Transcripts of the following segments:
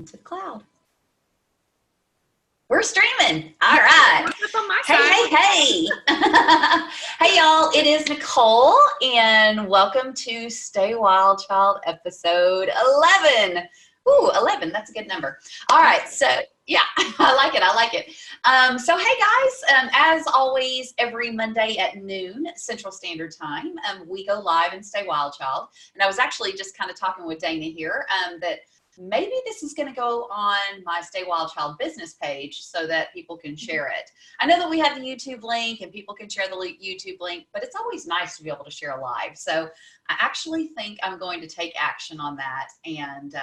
to the cloud. We're streaming. All right. Hey. Hey, y'all. It is Nicole, and welcome to Stay Wild Child episode 11. Ooh, 11. That's a good number. All right. So, yeah, I like it. So, hey, guys, as always, every Monday at noon Central Standard Time, we go live in Stay Wild Child. And I was actually just kind of talking with Dana here that maybe this is going to go on my Stay Wild Child business page so that people can share it. I know that we have the YouTube link and people can share the YouTube link, but it's always nice to be able to share live. So I actually think I'm going to take action on that, and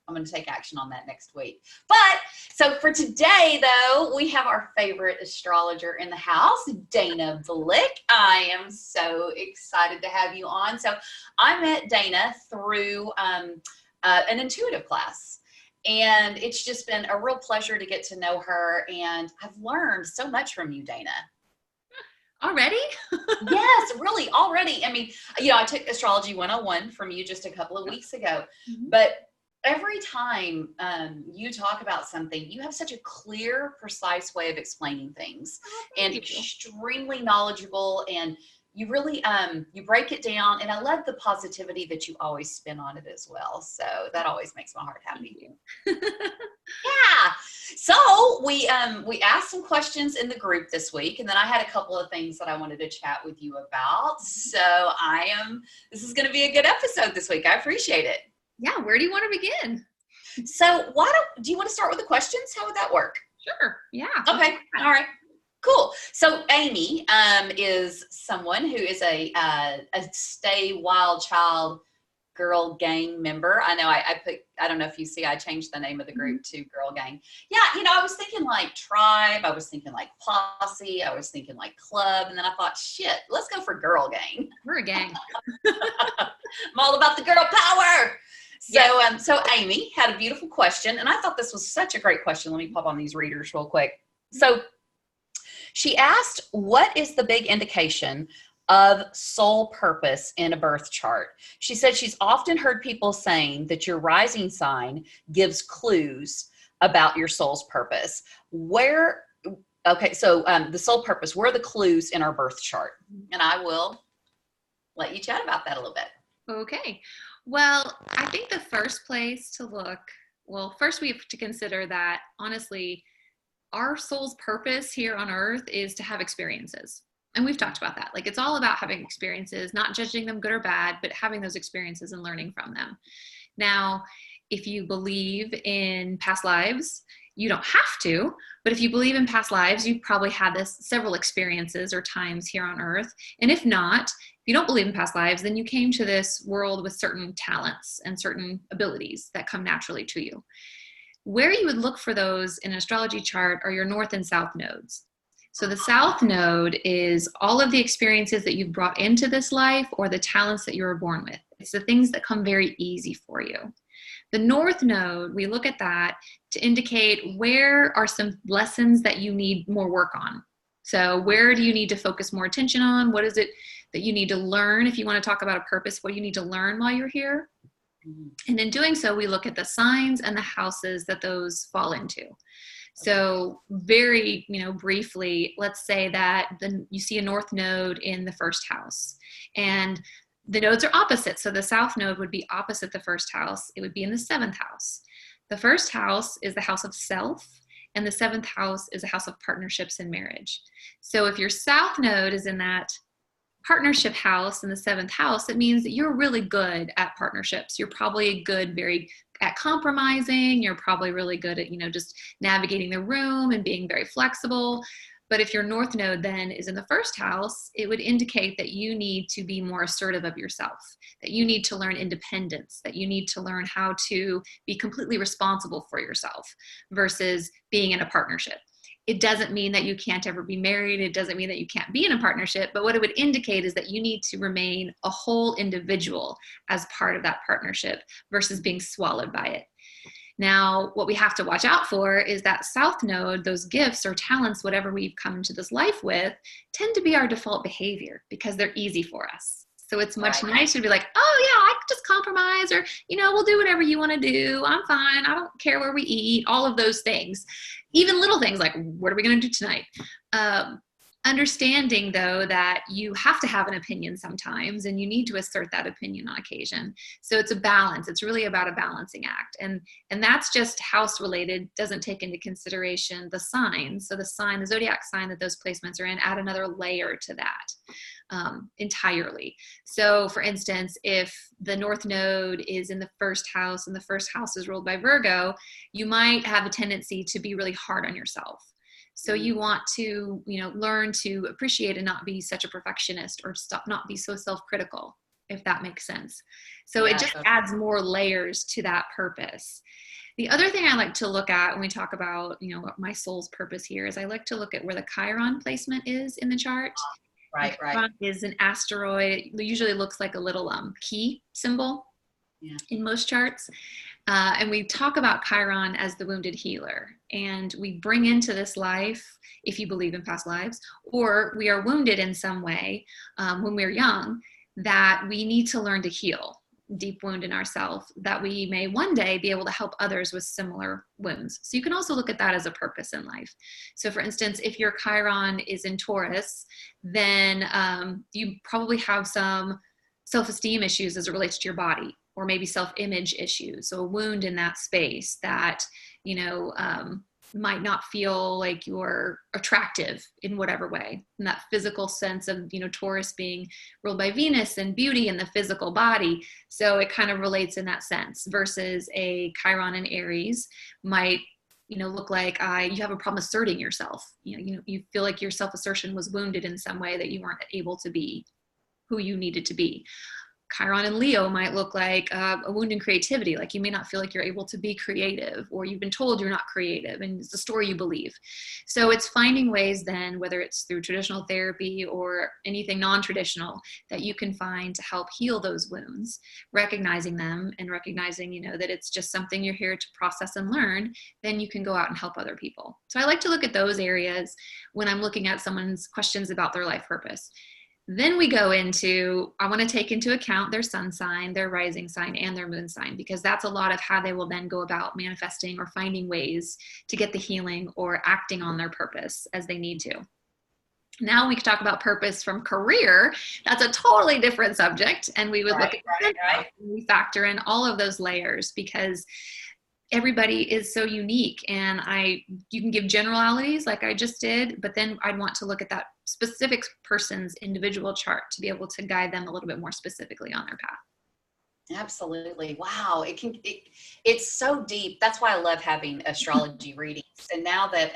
I'm going to take action on that next week. But so for today, though, we have our favorite astrologer in the house, Dana Blick. I am so excited to have you on. So I met Dana through an intuitive class, and it's just been a real pleasure to get to know her, and I've learned so much from you, Dana. Already? Yes, really, already. I mean, you know, I took Astrology 101 from you just a couple of weeks ago, but every time you talk about something, you have such a clear, precise way of explaining things, and extremely knowledgeable, and you really, you break it down, and I love the positivity that you always spin on it as well. So that always makes my heart happy. Yeah. So we asked some questions in the group this week, and then I had a couple of things that I wanted to chat with you about. So this is going to be a good episode this week. I appreciate it. Yeah. Where do you want to begin? So do you want to start with the questions? How would that work? Sure. Yeah. Okay. All right. Cool. So Amy is someone who is a Stay Wild Child Girl Gang member. I know I don't know if you see, I changed the name of the group to Girl Gang. Yeah, you know, I was thinking like tribe, I was thinking like posse, I was thinking like club, and then I thought, shit, let's go for Girl Gang. We're a gang. I'm all about the girl power. So, so Amy had a beautiful question, and I thought this was such a great question. Let me pop on these readers real quick. So she asked, what is the big indication of soul purpose in a birth chart? She said she's often heard people saying that your rising sign gives clues about your soul's purpose. Okay, so the soul purpose, where are the clues in our birth chart? And I will let you chat about that a little bit. Okay. Well, I think the first place to look, first we have to consider that, honestly, our soul's purpose here on earth is to have experiences. And we've talked about that. Like, it's all about having experiences, not judging them good or bad, but having those experiences and learning from them. Now, if you believe in past lives, you don't have to, but if you believe in past lives, you've probably had several experiences or times here on earth. And if not, if you don't believe in past lives, then you came to this world with certain talents and certain abilities that come naturally to you. Where you would look for those in an astrology chart are your north and south nodes. So the south node is all of the experiences that you've brought into this life or the talents that you were born with. It's the things that come very easy for you. The north node, we look at that to indicate where are some lessons that you need more work on. So where do you need to focus more attention on? What is it that you need to learn? If you want to talk about a purpose, what you need to learn while you're here. And in doing so, we look at the signs and the houses that those fall into. So very, briefly, let's say that you see a north node in the first house, and the nodes are opposite. So the south node would be opposite the first house. It would be in the seventh house. The first house is the house of self, and the seventh house is a house of partnerships and marriage. So if your south node is in that partnership house in the seventh house, it means that you're really good at partnerships. You're probably very at compromising. You're probably really good at, just navigating the room and being very flexible. But if your north node then is in the first house, it would indicate that you need to be more assertive of yourself, that you need to learn independence, that you need to learn how to be completely responsible for yourself versus being in a partnership. It doesn't mean that you can't ever be married. It doesn't mean that you can't be in a partnership, but what it would indicate is that you need to remain a whole individual as part of that partnership versus being swallowed by it. Now, what we have to watch out for is that south node, those gifts or talents, whatever we've come into this life with, tend to be our default behavior because they're easy for us. So it's much nicer to be like, oh yeah, just compromise, or, we'll do whatever you want to do. I'm fine. I don't care where we eat, all of those things. Even little things like, what are we going to do tonight? Understanding, though, that you have to have an opinion sometimes, and you need to assert that opinion on occasion. So it's a balance. It's really about a balancing act. And that's just house related, doesn't take into consideration the signs. So the zodiac sign that those placements are in, add another layer to that entirely. So for instance, if the North Node is in the first house and the first house is ruled by Virgo, you might have a tendency to be really hard on yourself. So you want to, learn to appreciate and not be such a perfectionist, or not be so self-critical, if that makes sense. So it just adds more layers to that purpose. The other thing I like to look at when we talk about, what my soul's purpose here is, I like to look at where the Chiron placement is in the chart. Right. Chiron is an asteroid. It usually looks like a little key symbol in most charts. And we talk about Chiron as the wounded healer. And we bring into this life, if you believe in past lives, or we are wounded in some way when we're young, that we need to learn to heal deep wound in ourselves, that we may one day be able to help others with similar wounds. So you can also look at that as a purpose in life. So for instance, if your Chiron is in Taurus, then you probably have some self-esteem issues as it relates to your body, or maybe self-image issues. So a wound in that space that, might not feel like you're attractive in whatever way. In that physical sense of, Taurus being ruled by Venus and beauty in the physical body. So it kind of relates in that sense, versus a Chiron in Aries might, look like you have a problem asserting yourself. You feel like your self-assertion was wounded in some way, that you weren't able to be who you needed to be. Chiron in Leo might look like a wound in creativity, like you may not feel like you're able to be creative, or you've been told you're not creative, and it's the story you believe. So it's finding ways then, whether it's through traditional therapy or anything non-traditional, that you can find to help heal those wounds, recognizing them and recognizing, that it's just something you're here to process and learn. Then you can go out and help other people. So I like to look at those areas when I'm looking at someone's questions about their life purpose. Then we go into, I want to take into account their sun sign, their rising sign, and their moon sign, because that's a lot of how they will then go about manifesting or finding ways to get the healing or acting on their purpose as they need to. Now we can talk about purpose from career. That's a totally different subject. And we would look at we factor in all of those layers, because everybody is so unique, and you can give generalities like I just did, but then I'd want to look at that specific person's individual chart to be able to guide them a little bit more specifically on their path. Absolutely. Wow. It's so deep. That's why I love having astrology readings. And now that,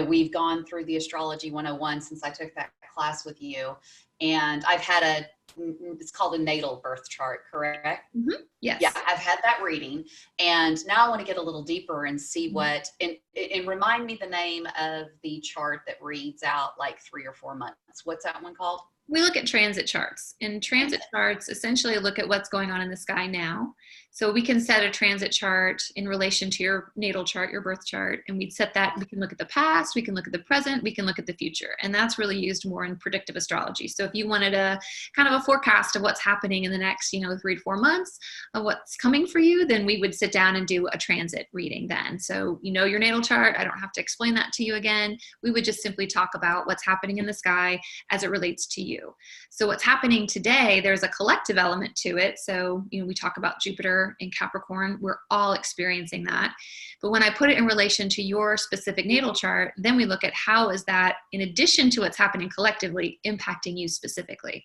we've gone through the astrology 101 since I took that class with you, and I've had it's called a natal birth chart, correct? Mm-hmm. Yes. Yeah, I've had that reading, and now I want to get a little deeper and see what, and remind me the name of the chart that reads out like 3 or 4 months. What's that one called? We look at transit charts, and transit charts essentially look at what's going on in the sky now. So we can set a transit chart in relation to your natal chart, your birth chart, and we'd set that. We can look at the past, we can look at the present, we can look at the future. And that's really used more in predictive astrology. So if you wanted a kind of a forecast of what's happening in the next, 3 to 4 months of what's coming for you, then we would sit down and do a transit reading then. So your natal chart, I don't have to explain that to you again. We would just simply talk about what's happening in the sky as it relates to you. So what's happening today, there's a collective element to it. So, we talk about Jupiter in Capricorn. We're all experiencing that. But when I put it in relation to your specific natal chart, then we look at how is that, in addition to what's happening collectively, impacting you specifically.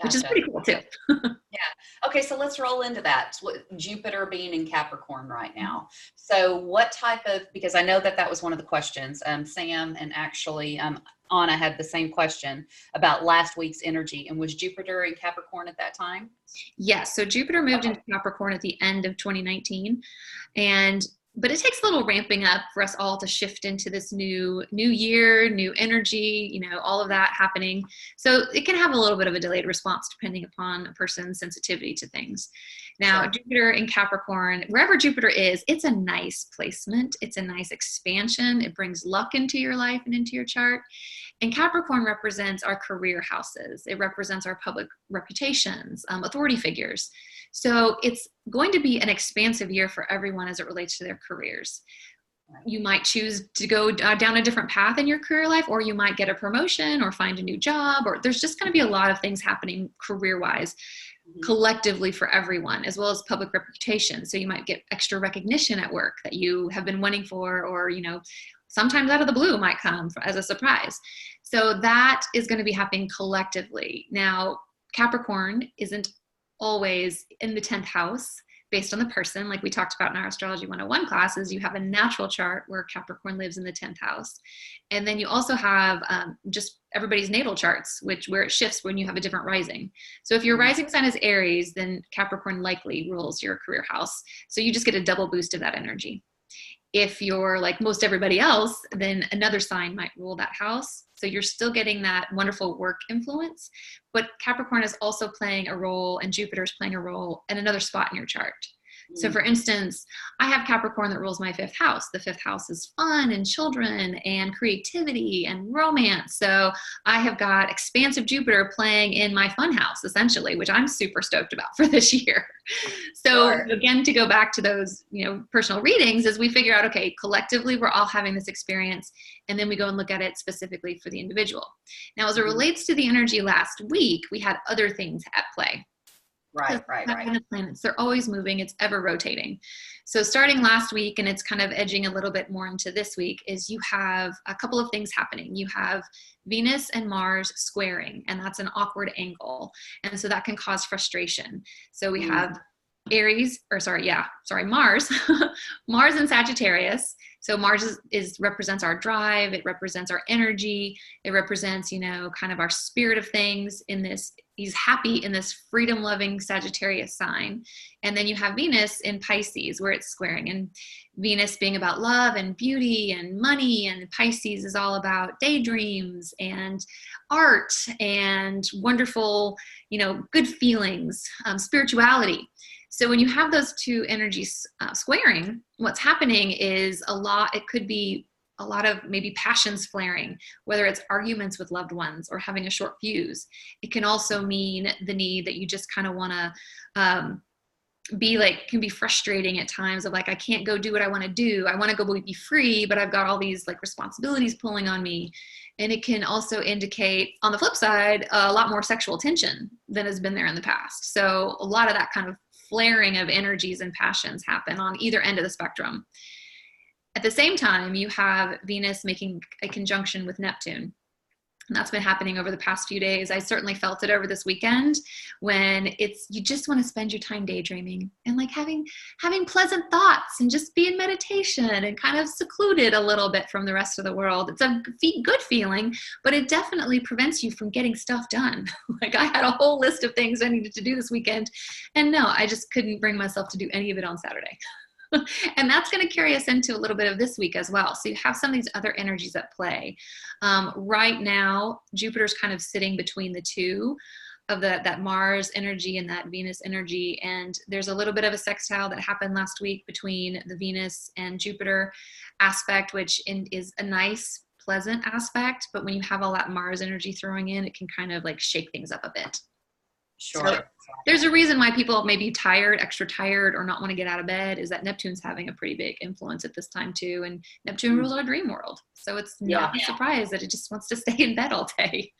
Gotcha. Which is pretty cool too. Yeah. Okay. So let's roll into that. Jupiter being in Capricorn right now. So what type of, because I know that was one of the questions, Sam and actually Anna had the same question about last week's energy. And was Jupiter in Capricorn at that time? Yes. So Jupiter moved into Capricorn at the end of 2019. But it takes a little ramping up for us all to shift into this new year, new energy, all of that happening. So it can have a little bit of a delayed response depending upon a person's sensitivity to things. Now, Jupiter in Capricorn, wherever Jupiter is, it's a nice placement. It's a nice expansion. It brings luck into your life and into your chart. And Capricorn represents our career houses. It represents our public reputations, authority figures. So it's going to be an expansive year for everyone as it relates to their careers. You might choose to go down a different path in your career life, or you might get a promotion or find a new job, or there's just going to be a lot of things happening career-wise collectively for everyone, as well as public reputation. So you might get extra recognition at work that you have been wanting for, or, sometimes out of the blue might come as a surprise. So that is going to be happening collectively. Now, Capricorn isn't always in the 10th house based on the person. Like we talked about in our Astrology 101 classes, you have a natural chart where Capricorn lives in the 10th house. And then you also have just everybody's natal charts, where it shifts when you have a different rising. So if your rising sign is Aries, then Capricorn likely rules your career house. So you just get a double boost of that energy. If you're like most everybody else, then another sign might rule that house. So you're still getting that wonderful work influence, but Capricorn is also playing a role, and Jupiter is playing a role in another spot in your chart. So for instance, I have Capricorn that rules my 5th house. The 5th house is fun and children and creativity and romance. So I have got expansive Jupiter playing in my fun house, essentially, which I'm super stoked about for this year. So again, to go back to those, personal readings, as we figure out, okay, collectively, we're all having this experience. And then we go and look at it specifically for the individual. Now, as it relates to the energy last week, we had other things at play. Right. The planets, they're always moving. It's ever rotating. So starting last week, and it's kind of edging a little bit more into this week, is you have a couple of things happening. You have Venus and Mars squaring, and that's an awkward angle. And so that can cause frustration. So we have Mars, Mars in Sagittarius. So Mars represents our drive. It represents our energy. It represents, kind of our spirit of things in this. He's happy in this freedom-loving Sagittarius sign. And then you have Venus in Pisces, where it's squaring. And Venus being about love and beauty and money, and Pisces is all about daydreams and art and wonderful, good feelings, spirituality. So when you have those two energies squaring, what's happening is it could be a lot of maybe passions flaring, whether it's arguments with loved ones or having a short fuse. It can also mean the need that you just kind of want to can be frustrating at times of like, I can't go do what I want to do. I want to go be free, but I've got all these like responsibilities pulling on me. And it can also indicate, on the flip side, a lot more sexual tension than has been there in the past. So a lot of that kind of flaring of energies and passions happen on either end of the spectrum. At the same time, you have Venus making a conjunction with Neptune. And that's been happening over the past few days. I certainly felt it over this weekend when you just want to spend your time daydreaming and like having pleasant thoughts and just be in meditation and kind of secluded a little bit from the rest of the world. It's a good feeling, but it definitely prevents you from getting stuff done. Like I had a whole list of things I needed to do this weekend. And no, I just couldn't bring myself to do any of it on Saturday. And that's going to carry us into a little bit of this week as well. So you have some of these other energies at play. Right now, Jupiter's kind of sitting between the two of that Mars energy and that Venus energy. And there's a little bit of a sextile that happened last week between the Venus and Jupiter aspect, which is a nice, pleasant aspect. But when you have all that Mars energy throwing in, it can kind of like shake things up a bit. Sure. So there's a reason why people may be tired, extra tired, or not want to get out of bed, is that Neptune's having a pretty big influence at this time too. And Neptune rules our dream world. So it's not a surprise that it just wants to stay in bed all day.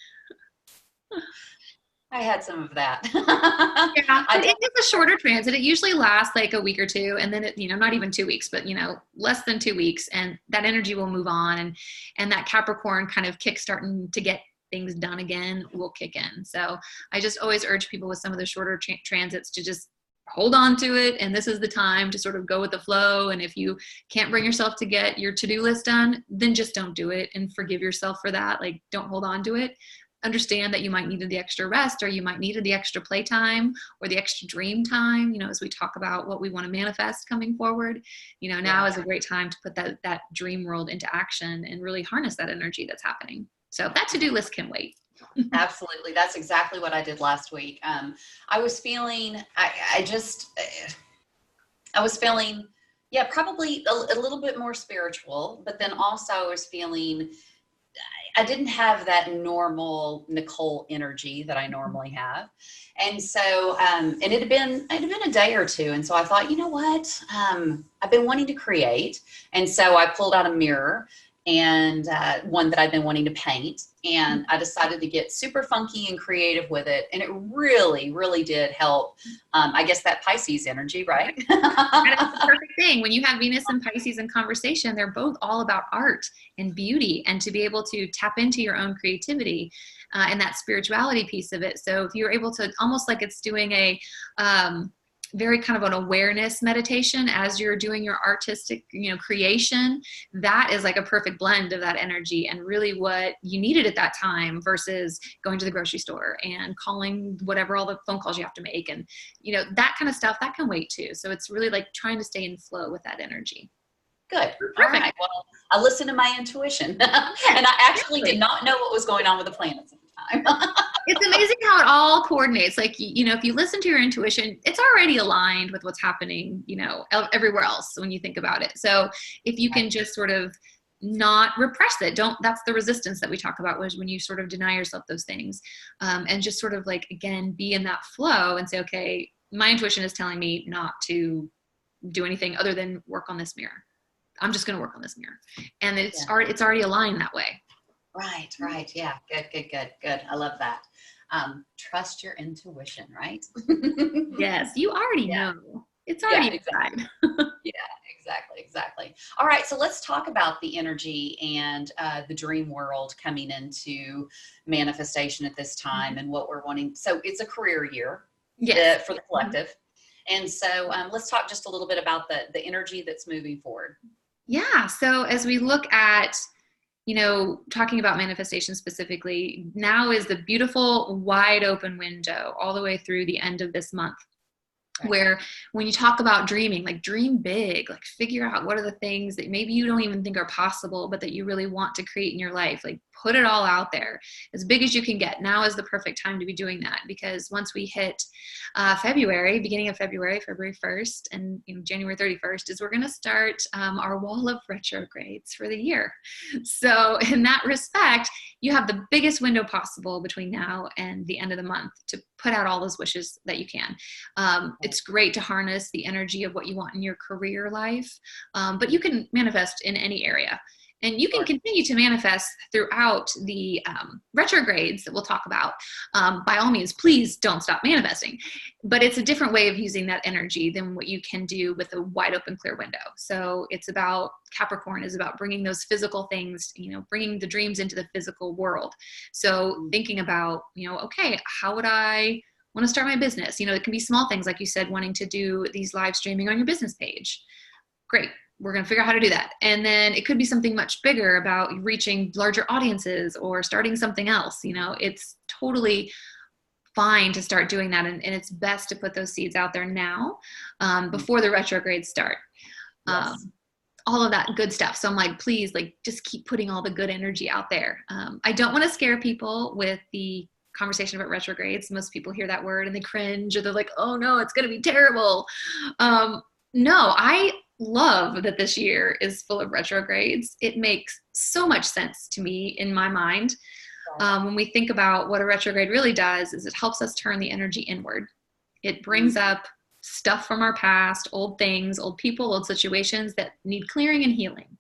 I had some of that. It is a shorter transit. It usually lasts like a week or two, and then it, not even 2 weeks, but less than 2 weeks, and that energy will move on, and that Capricorn kind of kickstarting to get things done again will kick in. So I just always urge people with some of the shorter transits to just hold on to it. And this is the time to sort of go with the flow. And if you can't bring yourself to get your to-do list done, then just don't do it and forgive yourself for that. Like, don't hold on to it. Understand that you might need the extra rest, or you might need the extra playtime or the extra dream time, as we talk about what we want to manifest coming forward. Now is a great time to put that dream world into action and really harness that energy that's happening. So that to-do list can wait. Absolutely. That's exactly what I did last week. I was feeling, I was feeling, probably a little bit more spiritual, but then also I was feeling, I didn't have that normal Nicole energy that I normally have. And so, and it had been a day or two. And so I thought, you know what? I've been wanting to create. And so I pulled out a mirror and one that I've been wanting to paint. And I decided to get super funky and creative with it. And it really, really did help. I guess that Pisces energy, right? That's the perfect thing. When you have Venus and Pisces in conversation, they're both all about art and beauty, and to be able to tap into your own creativity and that spirituality piece of it. So if you're able to, almost like it's doing a very kind of an awareness meditation as you're doing your artistic, creation, that is like a perfect blend of that energy and really what you needed at that time versus going to the grocery store and calling whatever, all the phone calls you have to make. And, that kind of stuff, that can wait too. So it's really like trying to stay in flow with that energy. Good. All right. Well, I listened to my intuition and I actually did not know what was going on with the planets at the time. It's amazing how it all coordinates. Like, if you listen to your intuition, it's already aligned with what's happening, everywhere else when you think about it. So if you can just sort of not repress it, that's the resistance that we talk about, was when you sort of deny yourself those things, and just sort of like, again, be in that flow and say, okay, my intuition is telling me not to do anything other than work on this mirror. I'm just going to work on this mirror. And it's already aligned that way. Right. Yeah. Good. I love that. Trust your intuition, right? Yes. You already know. It's already inside. Yeah, exactly. All right. So let's talk about the energy and the dream world coming into manifestation at this time and what we're wanting. So it's a career year for the collective. And so let's talk just a little bit about the energy that's moving forward. Yeah. So as we look at, talking about manifestation specifically, now is the beautiful wide open window all the way through the end of this month. Right. Where when you talk about dreaming, like dream big, like figure out what are the things that maybe you don't even think are possible, but that you really want to create in your life. Like put it all out there as big as you can get. Now is the perfect time to be doing that, because once we hit beginning of February 1st and January 31st is we're going to start our wall of retrogrades for the year. So in that respect, you have the biggest window possible between now and the end of the month to put out all those wishes that you can. It's great to harness the energy of what you want in your career life, but you can manifest in any area. And you can continue to manifest throughout the retrogrades that we'll talk about. By all means, please don't stop manifesting. But it's a different way of using that energy than what you can do with a wide open, clear window. So it's about, Capricorn is about bringing those physical things, bringing the dreams into the physical world. So thinking about, okay, how would I want to start my business? It can be small things, like you said, wanting to do these live streaming on your business page. Great. We're going to figure out how to do that. And then it could be something much bigger about reaching larger audiences or starting something else. It's totally fine to start doing that. And it's best to put those seeds out there now, before the retrogrades start. Yes. All of that good stuff. So I'm like, please, just keep putting all the good energy out there. I don't want to scare people with the conversation about retrogrades. Most people hear that word and they cringe, or they're like, oh no, it's going to be terrible. No, I love that this year is full of retrogrades. It makes so much sense to me in my mind. When we think about what a retrograde really does, is it helps us turn the energy inward. It brings up stuff from our past, old things, old people, old situations that need clearing and healing.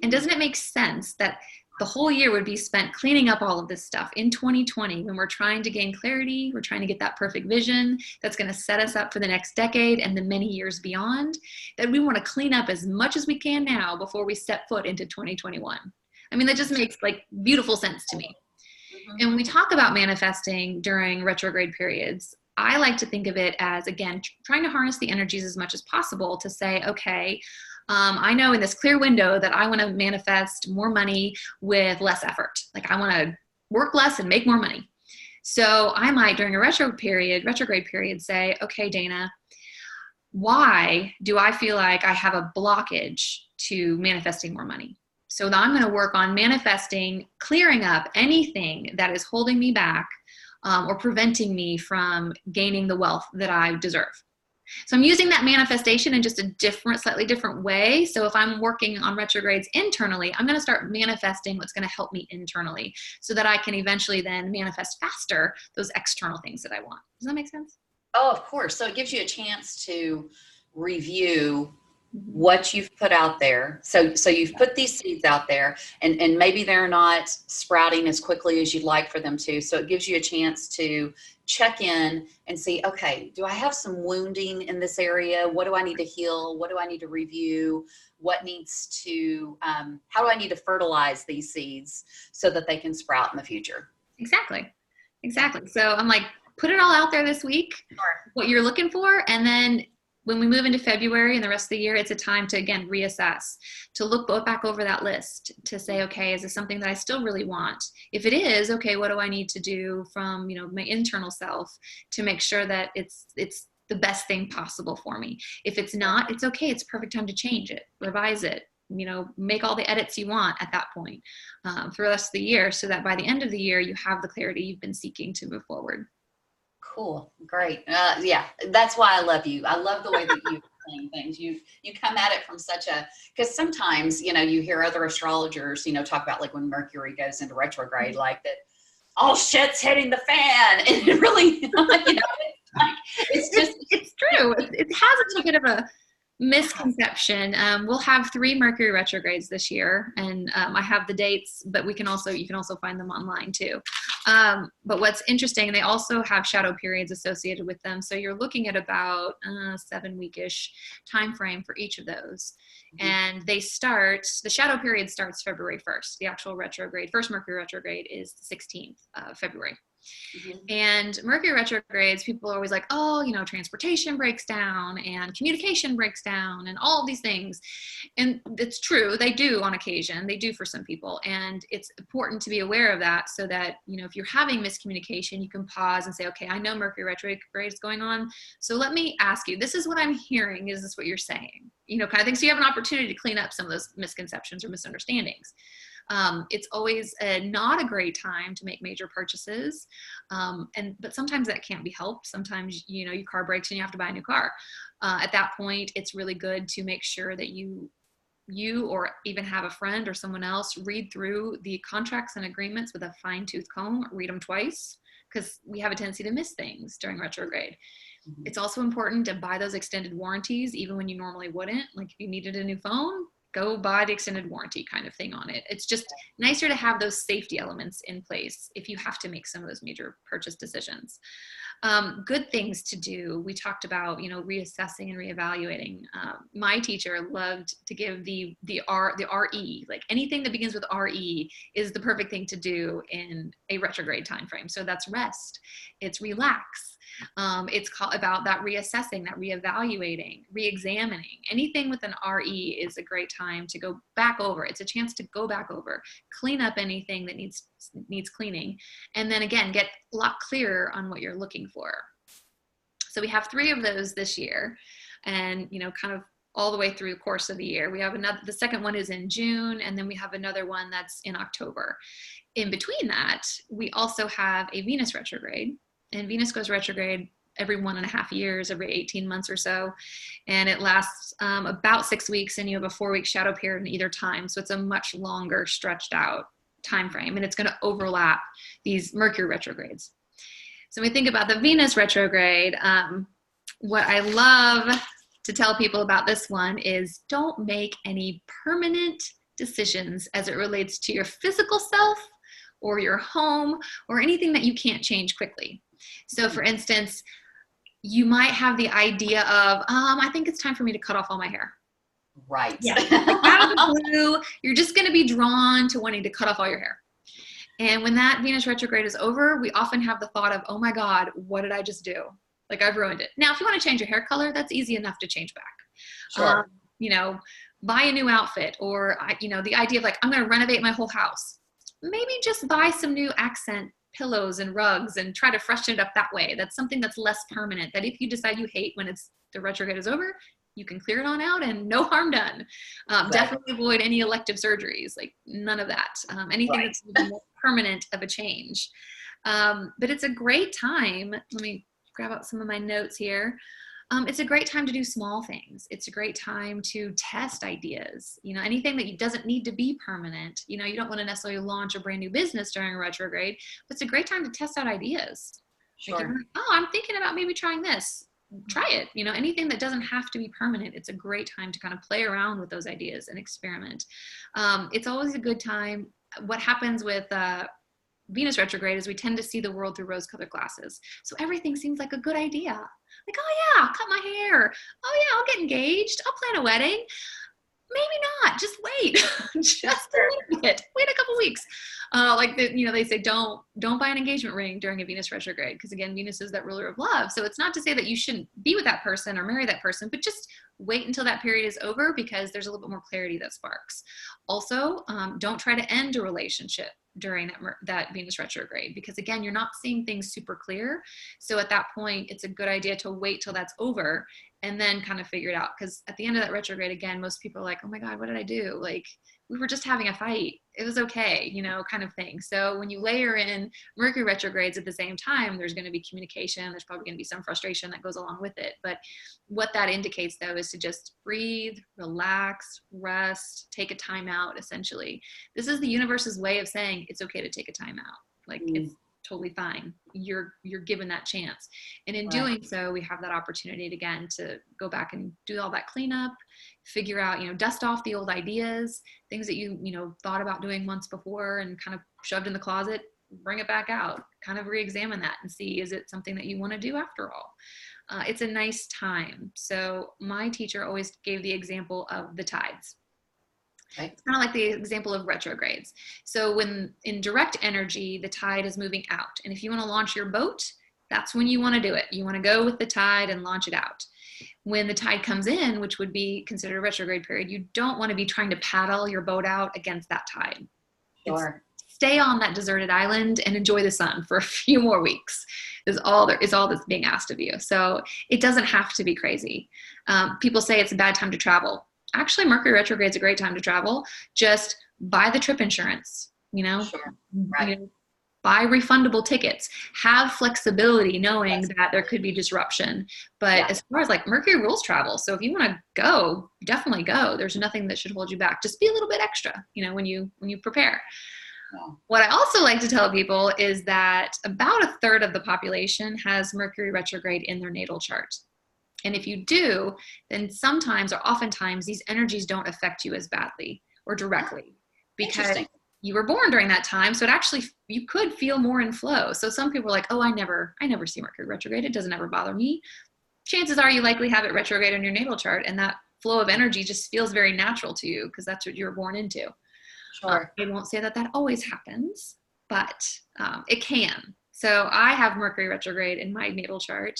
And doesn't it make sense that the whole year would be spent cleaning up all of this stuff in 2020 when we're trying to gain clarity, we're trying to get that perfect vision that's going to set us up for the next decade and the many years beyond, that we want to clean up as much as we can now before we step foot into 2021. I mean, that just makes beautiful sense to me. And when we talk about manifesting during retrograde periods, I like to think of it as, again, trying to harness the energies as much as possible to say, okay, I know in this clear window that I want to manifest more money with less effort. I want to work less and make more money. So I might, during a retrograde period, say, okay, Dana, why do I feel like I have a blockage to manifesting more money? So I'm going to work on manifesting, clearing up anything that is holding me back, or preventing me from gaining the wealth that I deserve. So I'm using that manifestation in just a slightly different way. So if I'm working on retrogrades internally, I'm going to start manifesting what's going to help me internally so that I can eventually then manifest faster those external things that I want. Does that make sense? Oh, of course. So it gives you a chance to review what you've put out there. So you've put these seeds out there, and maybe they're not sprouting as quickly as you'd like for them to. So it gives you a chance to check in and see, okay, do I have some wounding in this area? What do I need to heal? What do I need to review? What needs to, how do I need to fertilize these seeds so that they can sprout in the future? Exactly. So I'm like, put it all out there this week, what you're looking for. And then when we move into February and the rest of the year, it's a time to, again, reassess, to look back over that list, to say, okay, is this something that I still really want? If it is, okay, what do I need to do from, my internal self to make sure that it's the best thing possible for me? If it's not, it's okay. It's a perfect time to change it, revise it, make all the edits you want at that point for the rest of the year, so that by the end of the year, you have the clarity you've been seeking to move forward. Cool. Great. Yeah, that's why I love you. I love the way that you explain things. You come at it from because sometimes, you hear other astrologers, talk about like when Mercury goes into retrograde, like that all shit's hitting the fan. And it really, it's true. It has a little bit of a misconception. We'll have 3 Mercury retrogrades this year, and I have the dates, but you can also find them online too. But what's interesting, they also have shadow periods associated with them. So you're looking at about 7-week-ish time frame for each of those. And the shadow period starts February 1st. The actual first Mercury retrograde is the 16th of February. And Mercury retrogrades, people are always like, oh, transportation breaks down and communication breaks down and all of these things. And it's true. They do on occasion. They do for some people. And it's important to be aware of that so that, if you're having miscommunication, you can pause and say, okay, I know Mercury retrograde is going on. So let me ask you, this is what I'm hearing. Is this what you're saying? Kind of thing. So you have an opportunity to clean up some of those misconceptions or misunderstandings. It's always not a great time to make major purchases. But sometimes that can't be helped. Sometimes, your car breaks and you have to buy a new car. At that point, it's really good to make sure that you or even have a friend or someone else read through the contracts and agreements with a fine-tooth comb, read them twice, because we have a tendency to miss things during retrograde. It's also important to buy those extended warranties, even when you normally wouldn't. Like if you needed a new phone, go buy the extended warranty kind of thing on it. It's just nicer to have those safety elements in place if you have to make some of those major purchase decisions. Good things to do. We talked about, reassessing and reevaluating. My teacher loved to give the RE, like anything that begins with RE is the perfect thing to do in a retrograde time frame. So that's rest, it's relax. It's about that reassessing, that reevaluating, reexamining. Anything with an RE is a great time to go back over. It's a chance to go back over, clean up anything that needs cleaning, and then again, get a lot clearer on what you're looking for. So we have 3 of those this year, and kind of all the way through the course of the year. We have the second one is in June, and then we have another one that's in October. In between that, we also have a Venus retrograde. And Venus goes retrograde every 1.5 years, every 18 months or so. And it lasts about 6 weeks, and you have a 4-week shadow period in either time. So it's a much longer stretched out time frame, and it's going to overlap these Mercury retrogrades. So when we think about the Venus retrograde, what I love to tell people about this one is don't make any permanent decisions as it relates to your physical self or your home or anything that you can't change quickly. So for instance, you might have the idea of, I think it's time for me to cut off all my hair. Right. Yeah. Out of the blue, you're just going to be drawn to wanting to cut off all your hair. And when that Venus retrograde is over, we often have the thought of, oh my God, what did I just do? Like I've ruined it. Now, if you want to change your hair color, that's easy enough to change back. Sure. Buy a new outfit, or, the idea of like, I'm going to renovate my whole house. Maybe just buy some new accent pillows and rugs and try to freshen it up that way. That's something that's less permanent, that if you decide you hate when the retrograde is over, you can clear it on out and no harm done. Exactly. Definitely avoid any elective surgeries, like none of that. Anything that's more permanent of a change. But it's a great time. Let me grab out some of my notes here. It's a great time to do small things. It's a great time to test ideas. Anything that doesn't need to be permanent. You don't want to necessarily launch a brand new business during a retrograde, but it's a great time to test out ideas. Sure. Like, I'm thinking about maybe trying this. Try it. Anything that doesn't have to be permanent. It's a great time to kind of play around with those ideas and experiment. It's always a good time. What happens with Venus retrograde is we tend to see the world through rose-colored glasses. So everything seems like a good idea. Like, oh yeah, I'll cut my hair. Oh yeah, I'll get engaged. I'll plan a wedding. Maybe not. Just wait. Just a little bit. Wait a couple weeks. They say don't buy an engagement ring during a Venus retrograde, because again, Venus is that ruler of love. So it's not to say that you shouldn't be with that person or marry that person, but just wait until that period is over, because there's a little bit more clarity that sparks. Also, don't try to end a relationship during that Venus retrograde, because again, you're not seeing things super clear. So at that point, it's a good idea to wait till that's over and then kind of figure it out. Because at the end of that retrograde, again, most people are like, oh my God, what did I do? Like, we were just having a fight. It was okay, kind of thing. So when you layer in Mercury retrogrades at the same time, there's going to be communication. There's probably going to be some frustration that goes along with it. But what that indicates, though, is to just breathe, relax, rest, take a time out, essentially. This is the universe's way of saying it's okay to take a time out. Like, it's totally fine. You're given that chance. And in doing so, we have that opportunity again to go back and do all that cleanup, figure out, dust off the old ideas, things that you thought about doing once before and kind of shoved in the closet, bring it back out, kind of re-examine that and see, is it something that you want to do after all? It's a nice time. So my teacher always gave the example of the tides. Okay. It's kind of like the example of retrogrades. So when in direct energy, the tide is moving out. And if you want to launch your boat, that's when you want to do it. You want to go with the tide and launch it out. When the tide comes in, which would be considered a retrograde period, you don't want to be trying to paddle your boat out against that tide. Sure. Stay on that deserted island and enjoy the sun for a few more weeks is all that's being asked of you. So it doesn't have to be crazy. People say it's a bad time to travel. Actually, Mercury retrograde is a great time to travel. Just buy the trip insurance, Sure. Right. Buy refundable tickets, have flexibility knowing that there could be disruption. But as far as like Mercury rules travel. So if you want to go, definitely go. There's nothing that should hold you back. Just be a little bit extra, when you prepare. Yeah. What I also like to tell people is that about a third of the population has Mercury retrograde in their natal chart. And if you do, then sometimes or oftentimes these energies don't affect you as badly or directly because you were born during that time. So it actually, you could feel more in flow. So some people are like, oh, I never see Mercury retrograde. It doesn't ever bother me. Chances are you likely have it retrograde in your natal chart, and that flow of energy just feels very natural to you because that's what you were born into. Sure. I won't say that always happens, but it can. So I have Mercury retrograde in my natal chart,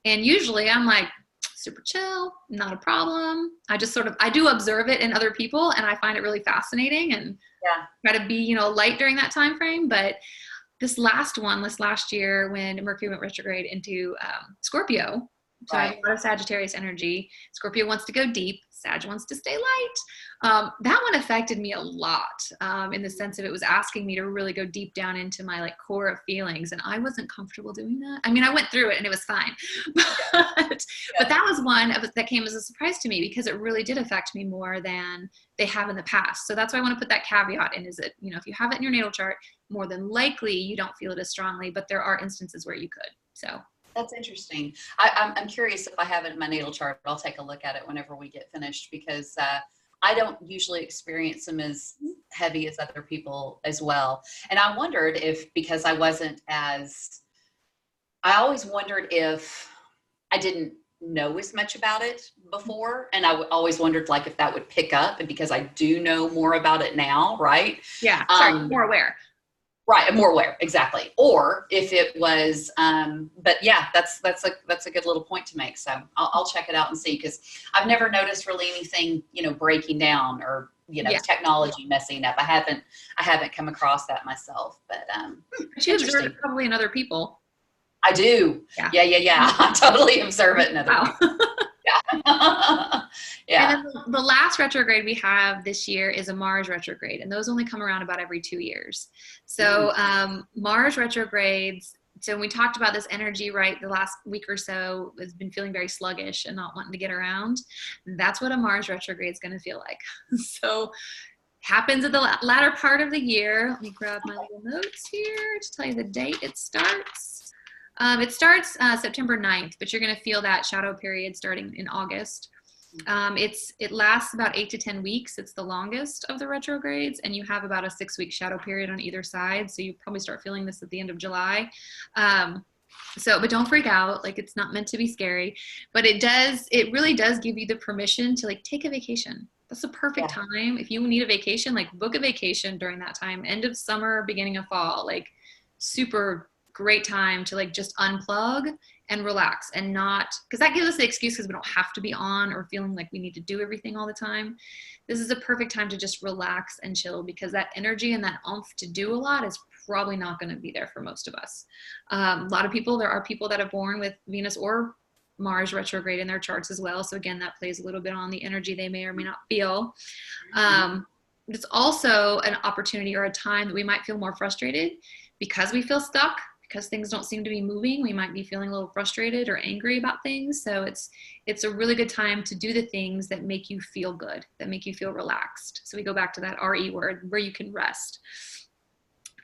and usually I'm like, super chill, not a problem. I do observe it in other people, and I find it really fascinating and try to be, light during that time frame. But this last year when Mercury went retrograde into Scorpio, so I have a lot of Sagittarius energy. Scorpio wants to go deep. Sag wants to stay light. That one affected me a lot in the sense of it was asking me to really go deep down into my core of feelings. And I wasn't comfortable doing that. I mean, I went through it and it was fine. But that was one that came as a surprise to me because it really did affect me more than they have in the past. So that's why I want to put that caveat in is that, if you have it in your natal chart, more than likely you don't feel it as strongly, but there are instances where you could. So. That's interesting. I'm curious if I have it in my natal chart. I'll take a look at it whenever we get finished because I don't usually experience them as heavy as other people as well. And I wondered because I always wondered if I didn't know as much about it before. And I always wondered if that would pick up, and because I do know more about it now, right? Yeah, more aware. Right, I'm more aware, exactly. Or if it was, but yeah, that's a good little point to make. So I'll check it out and see because I've never noticed really anything, breaking down or technology messing up. I haven't come across that myself. But you observe it probably in other people. I do. Yeah. I totally observe it in other people. Yeah. And then the last retrograde we have this year is a Mars retrograde, and those only come around about every 2 years. So Mars retrogrades So when we talked about this energy, right, the last week or so has been feeling very sluggish and not wanting to get around. That's what a Mars retrograde is going to feel like. So happens at the latter part of the year. Let me grab my little notes here to tell you the date it starts. It starts September 9th, but you're going to feel that shadow period starting in August. It lasts about 8 to 10 weeks. It's the longest of the retrogrades, and you have about a 6-week shadow period on either side. So you probably start feeling this at the end of July. But don't freak out. Like, it's not meant to be scary, but it really does give you the permission to like take a vacation. That's the perfect time. If you need a vacation, like book a vacation during that time, end of summer, beginning of fall, like super great time to like just unplug and relax, and not, because that gives us the excuse because we don't have to be on or feeling like we need to do everything all the time. This is a perfect time to just relax and chill, because that energy and that oomph to do a lot is probably not going to be there for most of us. A lot of people, there are people that are born with Venus or Mars retrograde in their charts as well. So again, that plays a little bit on the energy they may or may not feel. It's also an opportunity or a time that we might feel more frustrated because we feel stuck, because things don't seem to be moving. We might be feeling a little frustrated or angry about things. So it's a really good time to do the things that make you feel good, that make you feel relaxed. So we go back to that RE word, where you can rest.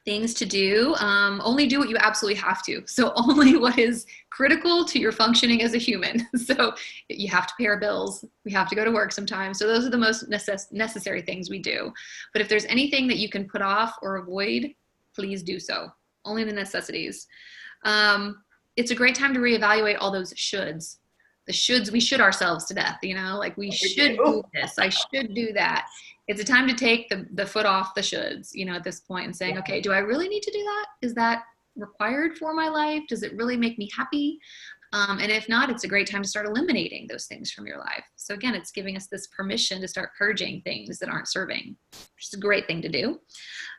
Things to do, only do what you absolutely have to. So only what is critical to your functioning as a human. So you have to pay our bills. We have to go to work sometimes. So those are the most necessary things we do. But if there's anything that you can put off or avoid, please do so. Only the necessities. It's a great time to reevaluate all those shoulds. The shoulds, we should ourselves to death, like we should do this, I should do that. It's a time to take the foot off the shoulds, at this point, and saying, okay, do I really need to do that? Is that required for my life? Does it really make me happy? And if not, it's a great time to start eliminating those things from your life. So again, it's giving us this permission to start purging things that aren't serving, which is a great thing to do.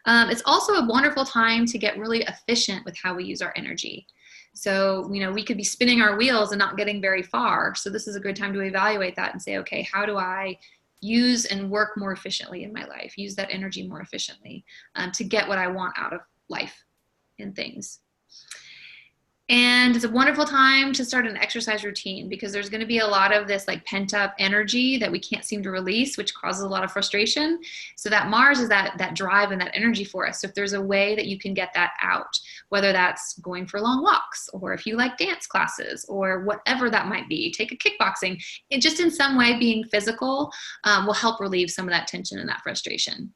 It's also a wonderful time to get really efficient with how we use our energy. So, we could be spinning our wheels and not getting very far. So this is a good time to evaluate that and say, okay, how do I use and work more efficiently in my life, use that energy more efficiently to get what I want out of life and things. And it's a wonderful time to start an exercise routine, because there's going to be a lot of this like pent up energy that we can't seem to release, which causes a lot of frustration. So that Mars is that drive and that energy for us. So if there's a way that you can get that out, whether that's going for long walks, or if you like dance classes, or whatever that might be, take a kickboxing, it just in some way being physical will help relieve some of that tension and that frustration.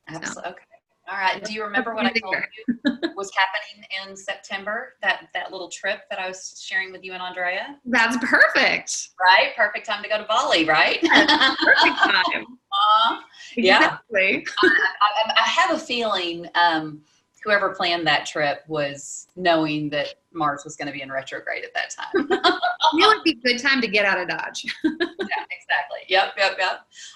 Absolutely. So. Okay. All right. Do you remember what I told you was happening in September? That little trip that I was sharing with you and Andrea? That's perfect. Right? Perfect time to go to Bali, right? Yes, perfect time. Exactly. Yeah. I have a feeling whoever planned that trip was knowing that Mars was going to be in retrograde at that time. It would be a good time to get out of Dodge. Yeah, exactly. Yep.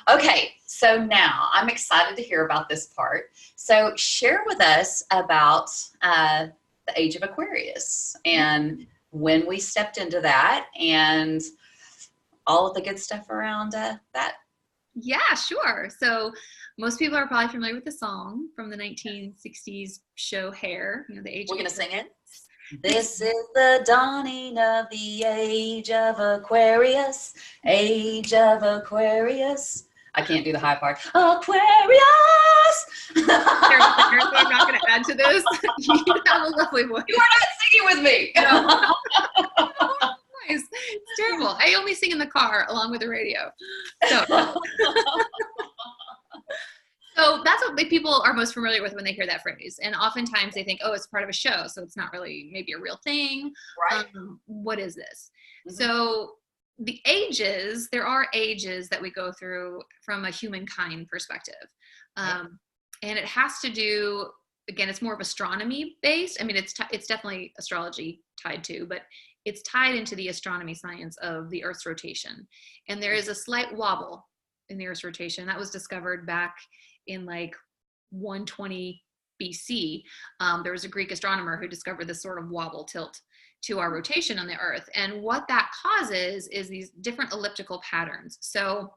Okay, so now I'm excited to hear about this part. So share with us about the age of Aquarius and when we stepped into that and all of the good stuff around that. Yeah, sure. So most people are probably familiar with the song from the 1960s show Hair, the age We're going to sing it. This is the dawning of the age of Aquarius, age of Aquarius. I can't do the high part. Aquarius! I'm not going to add to this. You have a lovely voice. You are not singing with me. No. Nice. It's terrible. I only sing in the car along with the radio. So that's what people are most familiar with when they hear that phrase. And oftentimes they think, oh, it's part of a show, so it's not really maybe a real thing. Right. What is this? Mm-hmm. So the ages, there are ages that we go through from a humankind perspective. And it has to do, again, it's more of astronomy based. I mean, it's definitely astrology tied to, but it's tied into the astronomy science of the Earth's rotation. And there is a slight wobble in the Earth's rotation. That was discovered back in like 120 BC. There was a Greek astronomer who discovered this sort of wobble tilt to our rotation on the Earth. And what that causes is these different elliptical patterns. So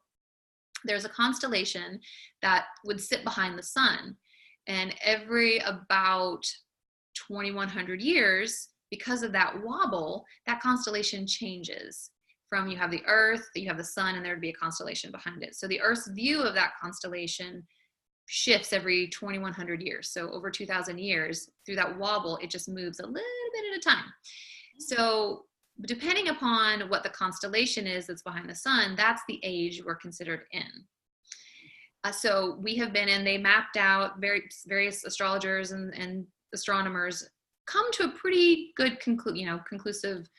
there's a constellation that would sit behind the sun. And every about 2100 years, because of that wobble, that constellation changes from, you have the Earth, you have the sun, and there'd be a constellation behind it. So the Earth's view of that constellation shifts every 2100 years. So over 2000 years, through that wobble, it just moves a little bit at a time. So depending upon what the constellation is that's behind the sun, that's the age we're considered in. So we have been in, they mapped out, various astrologers and astronomers come to a pretty good conclusive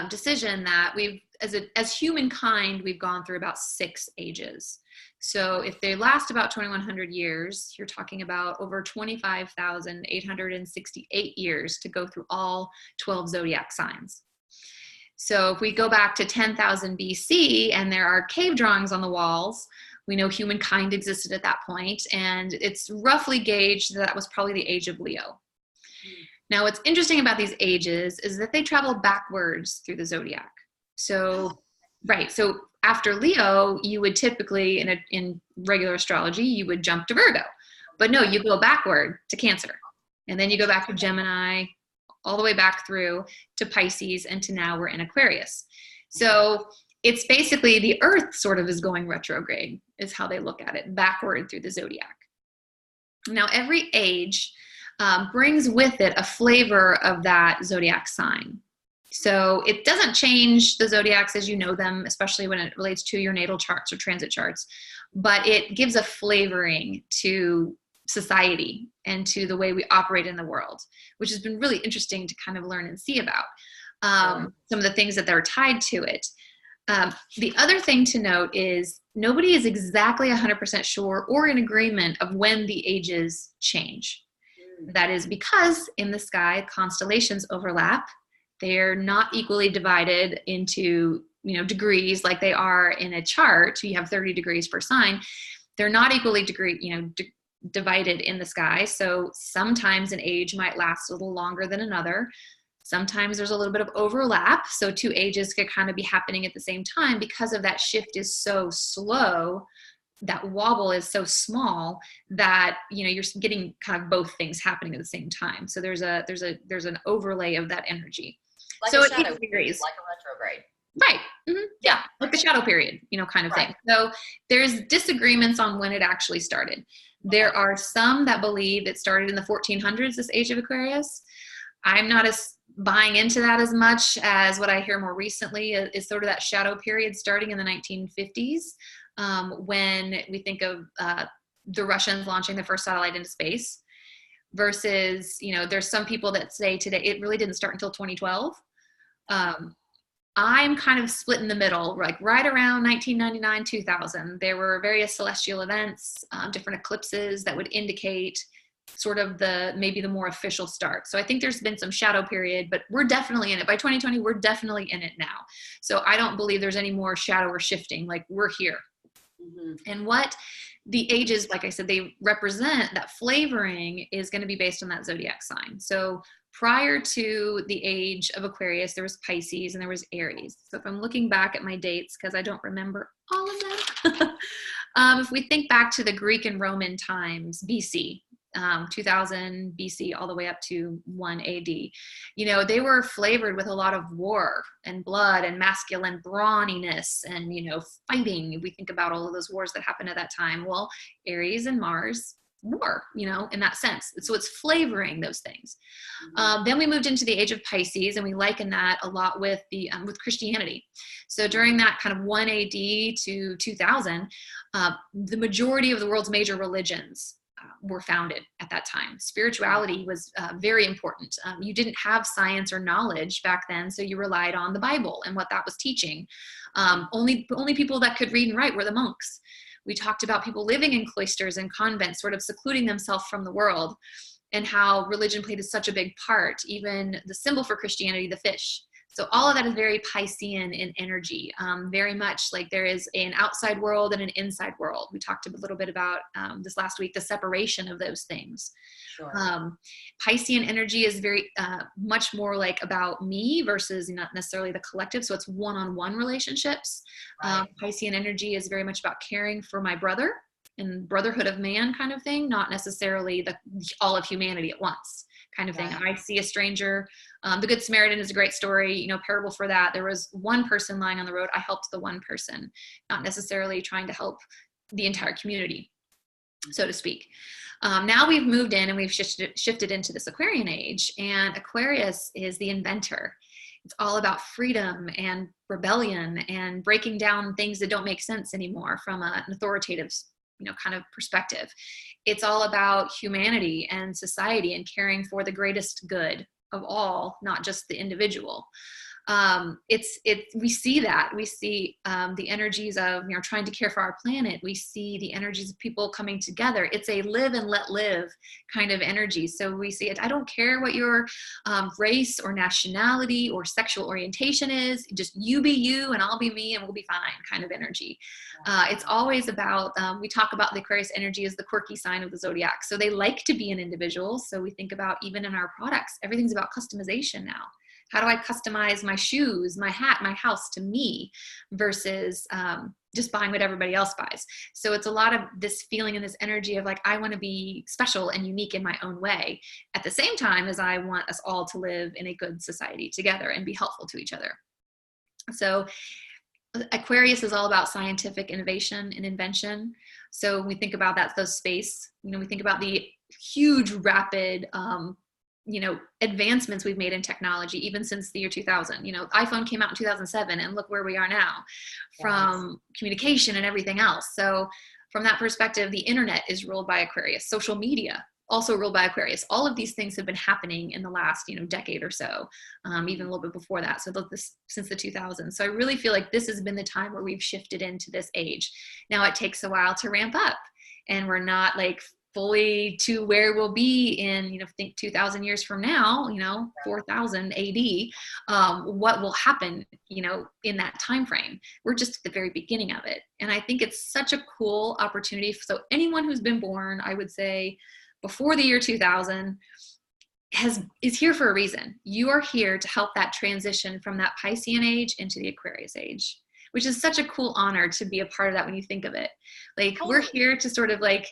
decision that we've, as humankind, we've gone through about 6 ages. So if they last about 2100 years, you're talking about over 25,868 years to go through all 12 zodiac signs. So if we go back to 10,000 BC and there are cave drawings on the walls, we know humankind existed at that point, and it's roughly gauged that was probably the age of Leo. Now, what's interesting about these ages is that they travel backwards through the zodiac. So, right. So after Leo, you would typically, in regular astrology, you would jump to Virgo. But no, you go backward to Cancer. And then you go back to Gemini, all the way back through to Pisces, and to now we're in Aquarius. So it's basically the Earth sort of is going retrograde, is how they look at it, backward through the zodiac. Now, every age brings with it a flavor of that zodiac sign. So it doesn't change the zodiacs as you know them, especially when it relates to your natal charts or transit charts, but it gives a flavoring to society and to the way we operate in the world, which has been really interesting to kind of learn and see about some of the things that are tied to it. The other thing to note is nobody is exactly 100% sure or in agreement of when the ages change. That is because in the sky, constellations overlap. They're not equally divided into, degrees like they are in a chart. You have 30 degrees per sign. They're not equally divided in the sky. So sometimes an age might last a little longer than another. Sometimes there's a little bit of overlap. So 2 ages could kind of be happening at the same time because of that shift is so slow. That wobble is so small that you're getting kind of both things happening at the same time. So there's an overlay of that energy. Like so a it shadow varies. like a retrograde. Right. Mm-hmm. Yeah. Like the shadow period, kind of thing. So there's disagreements on when it actually started. There are some that believe it started in the 1400s, this age of Aquarius. I'm not as buying into that as much as what I hear more recently is sort of that shadow period starting in the 1950s. When we think of the Russians launching the first satellite into space versus, there's some people that say today it really didn't start until 2012. I'm kind of split in the middle, like right around 1999, 2000. There were various celestial events, different eclipses that would indicate sort of maybe the more official start. So I think there's been some shadow period, but we're definitely in it. By 2020, we're definitely in it now. So I don't believe there's any more shadow or shifting, like we're here. Mm-hmm. And what the ages, like I said, they represent, that flavoring is going to be based on that zodiac sign. So prior to the age of Aquarius, there was Pisces and there was Aries. So if I'm looking back at my dates, because I don't remember all of them, if we think back to the Greek and Roman times, BC, 2000 BC all the way up to 1 AD, they were flavored with a lot of war and blood and masculine brawniness and, fighting. If we think about all of those wars that happened at that time, well, Aries and Mars, war, in that sense. So it's flavoring those things. Then we moved into the age of Pisces, and we liken that a lot with with Christianity. So during that kind of 1 AD to 2000, the majority of the world's major religions were founded at that time. Spirituality was very important. You didn't have science or knowledge back then, so you relied on the Bible and what that was teaching. Only people that could read and write were the monks. We talked about people living in cloisters and convents, sort of secluding themselves from the world, and how religion played such a big part. Even the symbol for Christianity, the fish. So all of that is very Piscean in energy, very much like there is an outside world and an inside world. We talked a little bit about this last week, the separation of those things. Sure. Piscean energy is very much more like about me versus not necessarily the collective. So it's one-on-one relationships. Right. Piscean energy is very much about caring for my brother and brotherhood of man kind of thing, not necessarily all of humanity at once kind of thing. Right. I see a stranger. The Good Samaritan is a great story, parable for that. There was one person lying on the road. I helped the one person, not necessarily trying to help the entire community, so to speak. Now we've moved in and we've shifted into this Aquarian age, and Aquarius is the inventor. It's all about freedom and rebellion and breaking down things that don't make sense anymore from an authoritative, kind of perspective. It's all about humanity and society and caring for the greatest good of all, not just the individual. We see that. We see the energies of, trying to care for our planet. We see the energies of people coming together. It's a live and let live kind of energy. So we see it. I don't care what your race or nationality or sexual orientation is. Just you be you and I'll be me and we'll be fine kind of energy. It's always about, we talk about the Aquarius energy as the quirky sign of the zodiac. So they like to be an individual. So we think about, even in our products, everything's about customization now. How do I customize my shoes, my hat, my house to me versus just buying what everybody else buys? So it's a lot of this feeling and this energy of like, I want to be special and unique in my own way, at the same time as I want us all to live in a good society together and be helpful to each other. So Aquarius is all about scientific innovation and invention. So we think about that, those space, we think about the huge, rapid, advancements we've made in technology, even since the year 2000. iPhone came out in 2007 and look where we are now from communication and everything else. So from that perspective, the internet is ruled by Aquarius, social media also ruled by Aquarius. All of these things have been happening in the last, decade or so, even a little bit before that. So since the 2000s. So I really feel like this has been the time where we've shifted into this age. Now it takes a while to ramp up, and we're not like fully to where we'll be in, think 2,000 years from now, 4,000 AD, what will happen, in that time frame. We're just at the very beginning of it. And I think it's such a cool opportunity. So anyone who's been born, I would say, before the year 2000 is here for a reason. You are here to help that transition from that Piscean age into the Aquarius age, which is such a cool honor to be a part of that when you think of it. Like, we're here to sort of like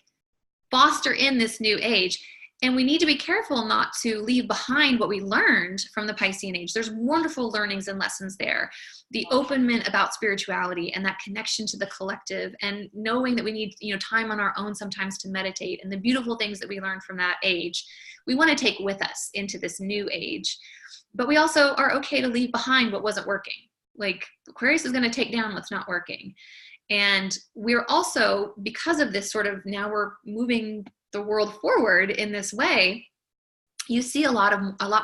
foster in this new age. And we need to be careful not to leave behind what we learned from the Piscean age. There's wonderful learnings and lessons there. The openment about spirituality and that connection to the collective, and knowing that we need, time on our own sometimes to meditate, and the beautiful things that we learned from that age, we want to take with us into this new age. But we also are okay to leave behind what wasn't working. Like, Aquarius is going to take down what's not working. And we're also, because of this sort of, now we're moving the world forward in this way, you see a lot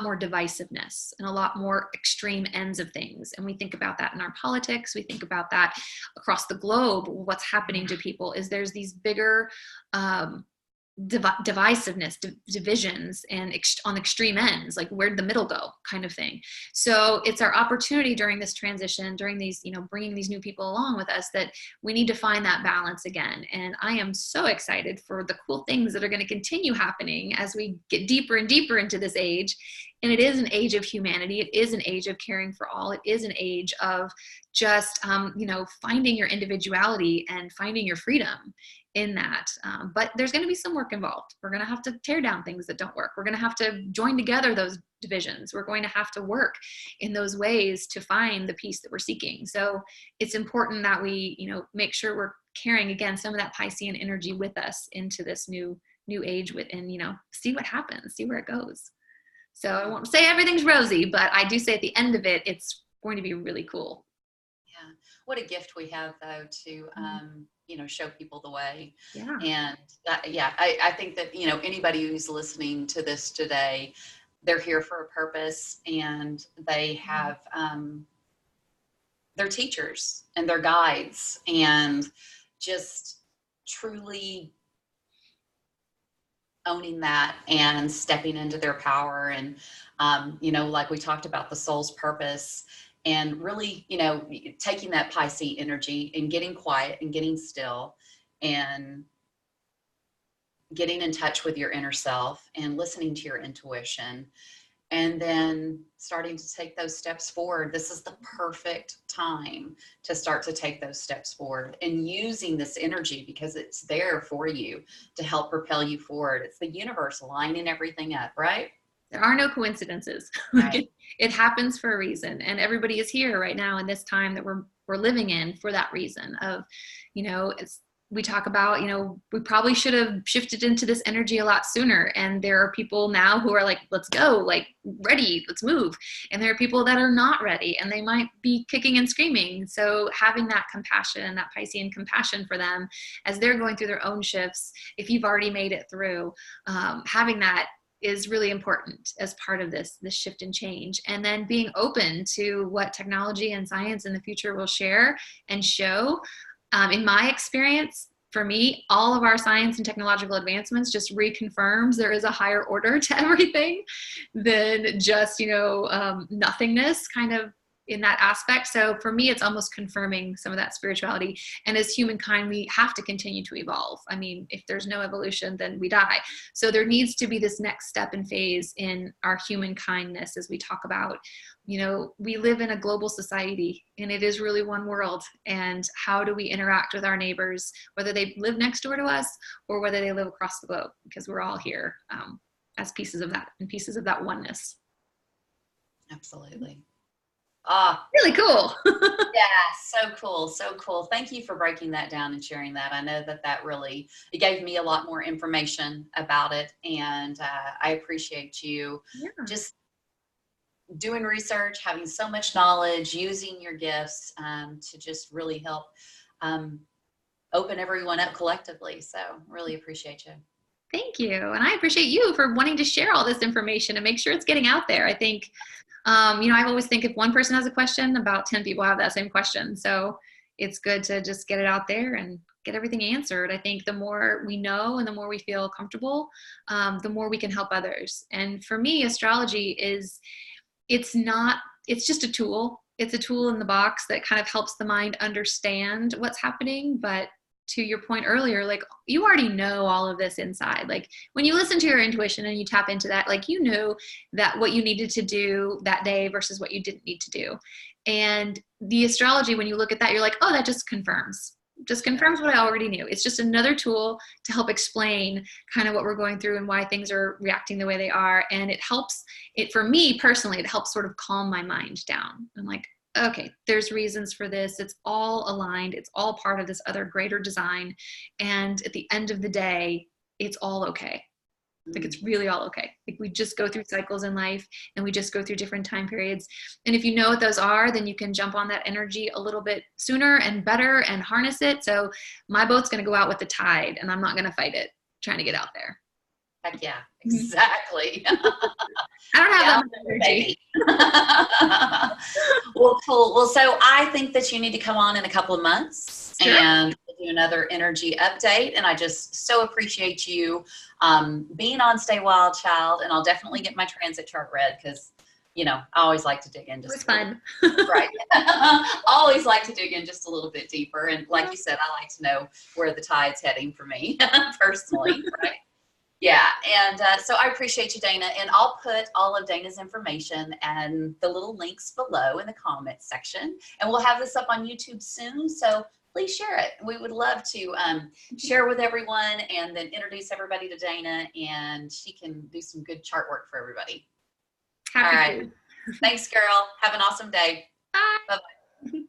more divisiveness and a lot more extreme ends of things. And we think about that in our politics. We think about that across the globe. What's happening to people is there's these bigger divisiveness, divisions, and on extreme ends, like where'd the middle go kind of thing. So it's our opportunity during this transition, during these, bringing these new people along with us, that we need to find that balance again. And I am so excited for the cool things that are going to continue happening as we get deeper and deeper into this age. And it is an age of humanity. It is an age of caring for all. It is an age of just, finding your individuality and finding your freedom in that. But there's going to be some work involved. We're going to have to tear down things that don't work. We're going to have to join together those divisions. We're going to have to work in those ways to find the peace that we're seeking. So it's important that we, make sure we're carrying, again, some of that Piscean energy with us into this new age and see what happens, see where it goes. So I won't say everything's rosy, but I do say at the end of it, it's going to be really cool. Yeah. What a gift we have, though, to, show people the way. Yeah. And I think that, anybody who's listening to this today, they're here for a purpose, and they have, their teachers and their guides, and just truly owning that and stepping into their power. And, like we talked about, the soul's purpose, and really, taking that Pisces energy and getting quiet and getting still and getting in touch with your inner self and listening to your intuition, and then starting to take those steps forward. This is the perfect time to start to take those steps forward, and using this energy because it's there for you to help propel you forward. It's the universe lining everything up, right? There are no coincidences. Right. It happens for a reason, and everybody is here right now in this time that we're living in for that reason of, we talk about, we probably should have shifted into this energy a lot sooner. And there are people now who are like, let's go, like ready, let's move. And there are people that are not ready and they might be kicking and screaming. So having that compassion, that Piscean compassion for them as they're going through their own shifts, if you've already made it through, having that is really important as part of this shift and change. And then being open to what technology and science in the future will share and show. In my experience, for me, all of our science and technological advancements just reconfirms there is a higher order to everything than just, nothingness kind of in that aspect. So for me, it's almost confirming some of that spirituality. And as humankind, we have to continue to evolve. I mean, if there's no evolution, then we die. So there needs to be this next step and phase in our human kindness as we talk about, we live in a global society and it is really one world. And how do we interact with our neighbors, whether they live next door to us or whether they live across the globe, because we're all here as pieces of that and pieces of that oneness. Absolutely. Really cool. Yeah, so cool. So cool. Thank you for breaking that down and sharing that. I know that really, it gave me a lot more information about it. And I appreciate you just doing research, having so much knowledge, using your gifts to just really help open everyone up collectively. So really appreciate you. Thank you. And I appreciate you for wanting to share all this information and make sure it's getting out there. I think, I always think if one person has a question, about 10 people have that same question. So it's good to just get it out there and get everything answered. I think the more we know and the more we feel comfortable, the more we can help others. And for me, astrology it's just a tool. It's a tool in the box that kind of helps the mind understand what's happening. But to your point earlier, like you already know all of this inside. Like when you listen to your intuition and you tap into that, like you know that what you needed to do that day versus what you didn't need to do. And the astrology, when you look at that, you're like, oh, that just confirms what I already knew. It's just another tool to help explain kind of what we're going through and why things are reacting the way they are. And it helps for me personally, it helps sort of calm my mind down. I'm like, okay, there's reasons for this. It's all aligned. It's all part of this other greater design. And at the end of the day, it's all okay. Like it's really all okay. Like we just go through cycles in life and we just go through different time periods. And if you know what those are, then you can jump on that energy a little bit sooner and better and harness it. So my boat's going to go out with the tide and I'm not going to fight it trying to get out there. Heck yeah, exactly. I don't have that much energy. Well, cool. Well, so I think that you need to come on in a couple of months and do another energy update. And I just so appreciate you being on Stay Wild Child. And I'll definitely get my transit chart read because, I always like to dig in. Just fun. Right. Always like to dig in just a little bit deeper. And like you said, I like to know where the tide's heading for me personally. Right. Yeah, and so I appreciate you, Dana, and I'll put all of Dana's information and the little links below in the comments section, and we'll have this up on YouTube soon, so please share it. We would love to share with everyone and then introduce everybody to Dana, and she can do some good chart work for everybody. All right. Thanks, girl. Have an awesome day. Bye. Bye-bye.